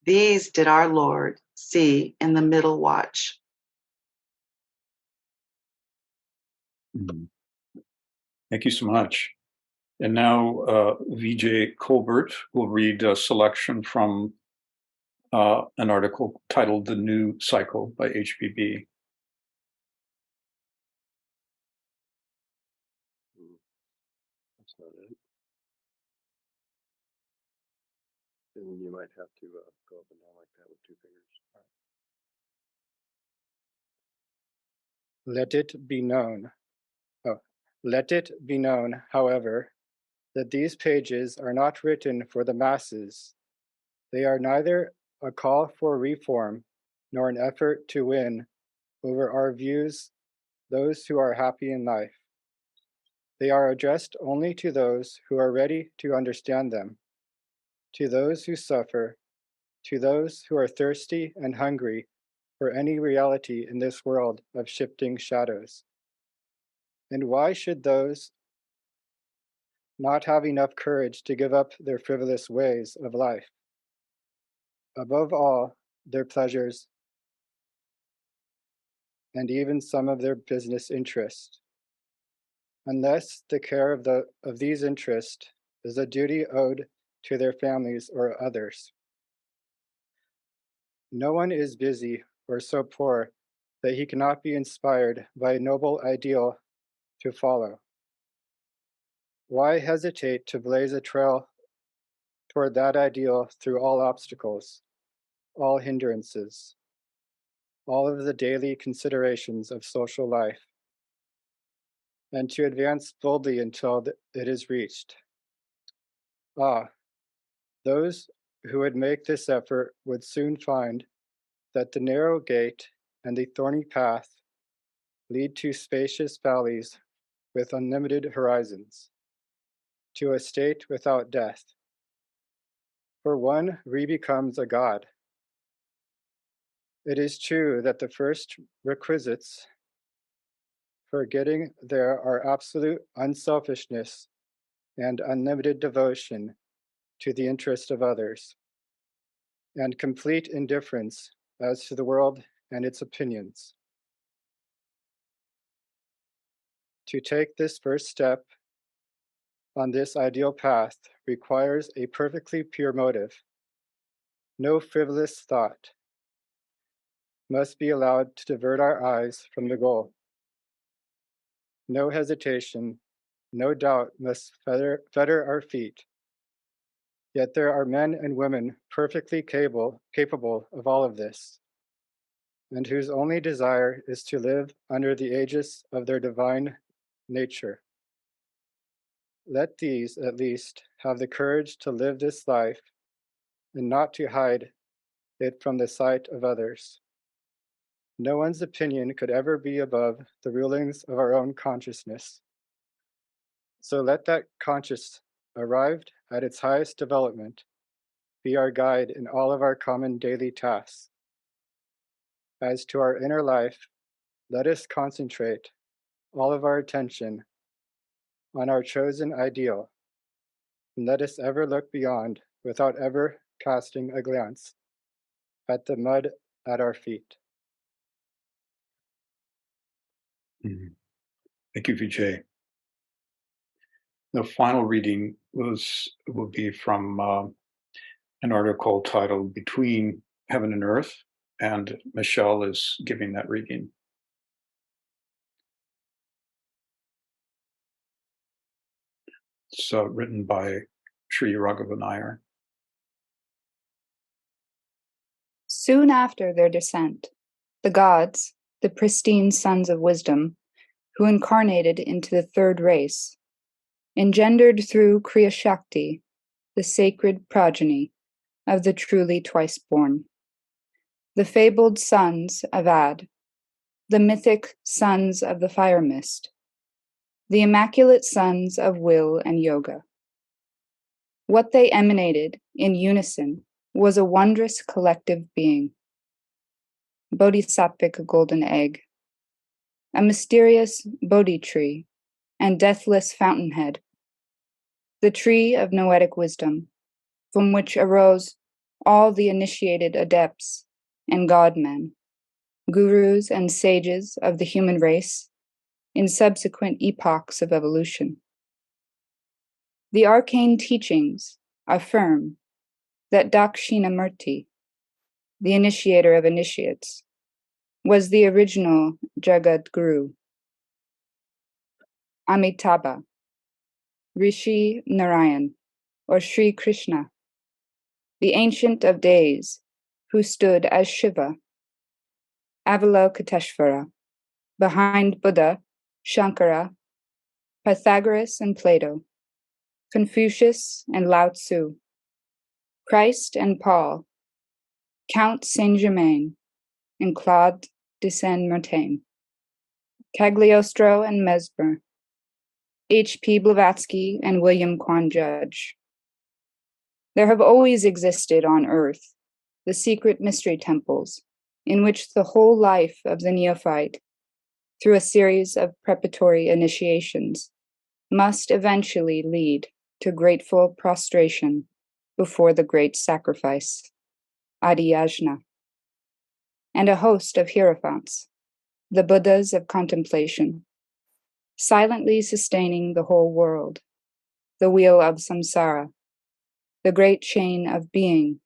these did our Lord see in the middle watch. Thank you so much. And now Vijay Colbert will read a selection from an article titled The New Cycle by HPB. That's not it. And you might have to go up and down like that with two fingers. Let it be known, however, that these pages are not written for the masses. They are neither a call for reform nor an effort to win over our views those who are happy in life. They are addressed only to those who are ready to understand them, to those who suffer, to those who are thirsty and hungry for any reality in this world of shifting shadows. And why should those not have enough courage to give up their frivolous ways of life? Above all, their pleasures, and even some of their business interests, unless the care of these interests is a duty owed to their families or others. No one is busy or so poor that he cannot be inspired by a noble ideal to follow. Why hesitate to blaze a trail toward that ideal through all obstacles, all hindrances, all of the daily considerations of social life, and to advance boldly until it is reached? Ah, those who would make this effort would soon find that the narrow gate and the thorny path lead to spacious valleys with unlimited horizons, to a state without death. For one re-becomes a god. It is true that the first requisites for getting there are absolute unselfishness and unlimited devotion to the interest of others, and complete indifference as to the world and its opinions. To take this first step on this ideal path requires a perfectly pure motive. No frivolous thought must be allowed to divert our eyes from the goal. No hesitation, no doubt must fetter our feet. Yet there are men and women perfectly capable of all of this, and whose only desire is to live under the aegis of their divine nature. Let these, at least, have the courage to live this life and not to hide it from the sight of others. No one's opinion could ever be above the rulings of our own consciousness. So let that conscious, arrived at its highest development, be our guide in all of our common daily tasks. As to our inner life, let us concentrate all of our attention on our chosen ideal, and let us ever look beyond without ever casting a glance at the mud at our feet. Thank you, Vijay. The final reading will be from an article titled Between Heaven and Earth, and Michelle is giving that reading. It's written by Sri Raghava Nair. Soon after their descent, the gods, the pristine sons of wisdom, who incarnated into the third race, engendered through Kriya Shakti, the sacred progeny of the truly twice-born, the fabled sons of Ad, the mythic sons of the fire mist, the immaculate sons of will and yoga. What they emanated in unison was a wondrous collective being. Bodhisattvic golden egg, a mysterious Bodhi tree and deathless fountainhead, the tree of noetic wisdom, from which arose all the initiated adepts and godmen, gurus and sages of the human race in subsequent epochs of evolution. The arcane teachings affirm that Dakshinamurti, the initiator of initiates, was the original Jagadguru. Amitabha, Rishi Narayan, or Sri Krishna, the Ancient of Days, who stood as Shiva, Avalokiteshvara, behind Buddha, Shankara, Pythagoras and Plato, Confucius and Lao Tzu, Christ and Paul, Count Saint-Germain and Claude de Saint-Martin, Cagliostro and Mesmer, H.P. Blavatsky and William Quan Judge. There have always existed on earth the secret mystery temples in which the whole life of the neophyte, through a series of preparatory initiations, must eventually lead to grateful prostration before the great sacrifice, Adiyajna, and a host of hierophants, the Buddhas of contemplation, silently sustaining the whole world, the wheel of samsara, the great chain of being.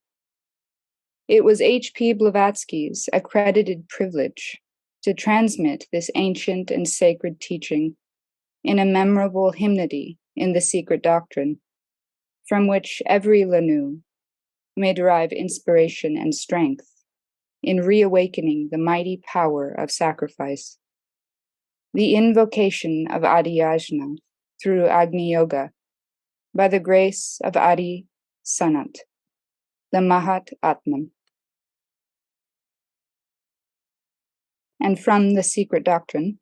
It was H.P. Blavatsky's accredited privilege to transmit this ancient and sacred teaching in a memorable hymnody in the secret doctrine, from which every Lanu may derive inspiration and strength in reawakening the mighty power of sacrifice. The invocation of Adiyajna through Agni Yoga by the grace of Adi Sanat, the Mahat Atman. And from the secret doctrine,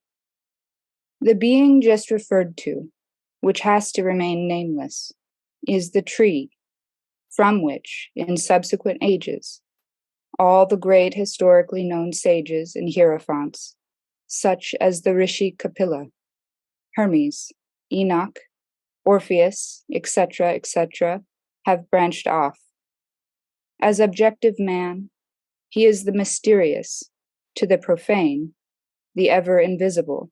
the being just referred to, which has to remain nameless, is the tree from which, in subsequent ages, all the great historically known sages and hierophants, such as the Rishi Kapila, Hermes, Enoch, Orpheus, etc., have branched off. As objective man, he is the mysterious, to the profane, the ever invisible,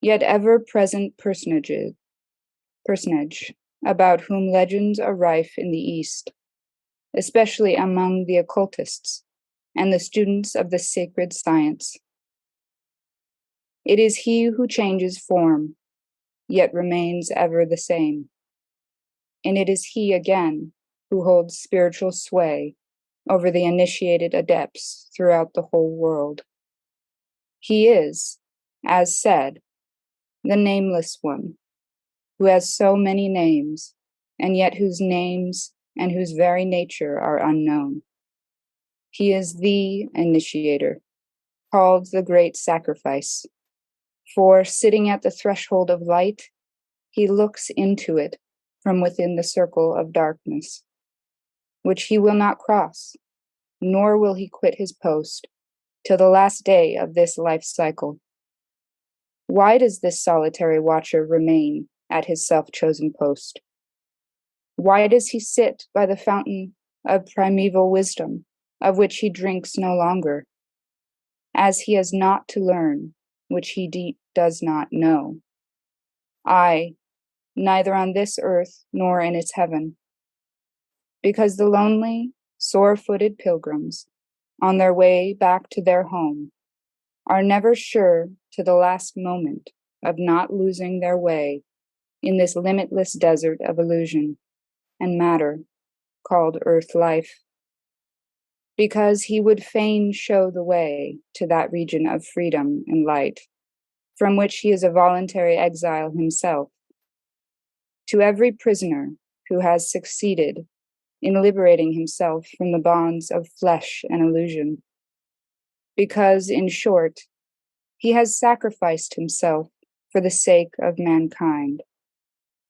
yet ever present personage about whom legends are rife in the East, especially among the occultists and the students of the sacred science. It is he who changes form, yet remains ever the same. And it is he again who holds spiritual sway over the initiated adepts throughout the whole world. He is, as said, the nameless one, who has so many names, and yet whose names and whose very nature are unknown. He is the initiator, called the great sacrifice, for sitting at the threshold of light, he looks into it from within the circle of darkness, which he will not cross, nor will he quit his post till the last day of this life cycle. Why does this solitary watcher remain at his self-chosen post? Why does he sit by the fountain of primeval wisdom, of which he drinks no longer, as he has naught to learn, which he does not know? Aye, neither on this earth nor in its heaven. Because the lonely, sore-footed pilgrims, on their way back to their home, are never sure to the last moment of not losing their way in this limitless desert of illusion and matter called earth life. Because he would fain show the way to that region of freedom and light, from which he is a voluntary exile himself. To every prisoner who has succeeded in liberating himself from the bonds of flesh and illusion. Because, in short, he has sacrificed himself for the sake of mankind,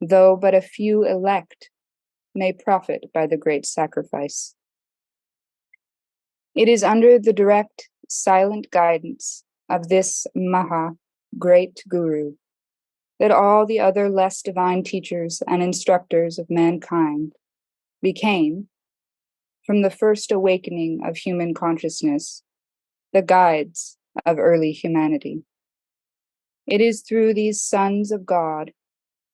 though but a few elect may profit by the great sacrifice. It is under the direct, silent guidance of this Maha, great Guru, that all the other less divine teachers and instructors of mankind became, from the first awakening of human consciousness, the guides of early humanity. It is through these sons of God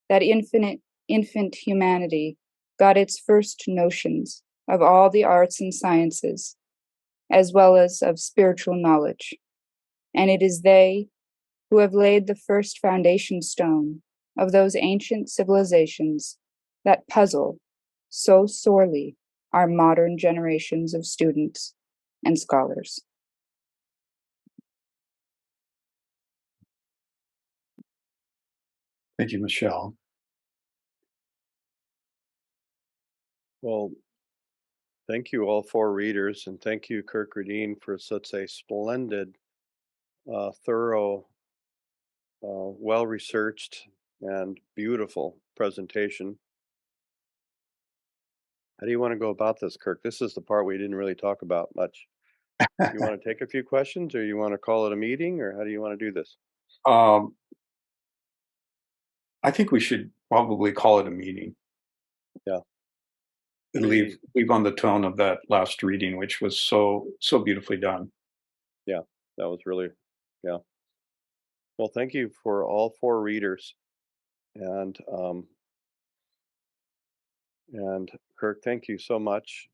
that infant humanity got its first notions of all the arts and sciences, as well as of spiritual knowledge, and it is they who have laid the first foundation stone of those ancient civilizations that puzzle so sorely our modern generations of students and scholars. Thank you, Michelle. Well, thank you, all four readers, and thank you, Kirk Radin, for such a splendid, thorough, well-researched, and beautiful presentation. How do you want to go about this, Kirk? This is the part we didn't really talk about much. You want to take a few questions, or you want to call it a meeting, or how do you want to do this? I think we should probably call it a meeting. Yeah. And leave on the tone of that last reading, which was so beautifully done. Yeah, that was really, yeah. Well, thank you for all four readers, and Kirk, thank you so much.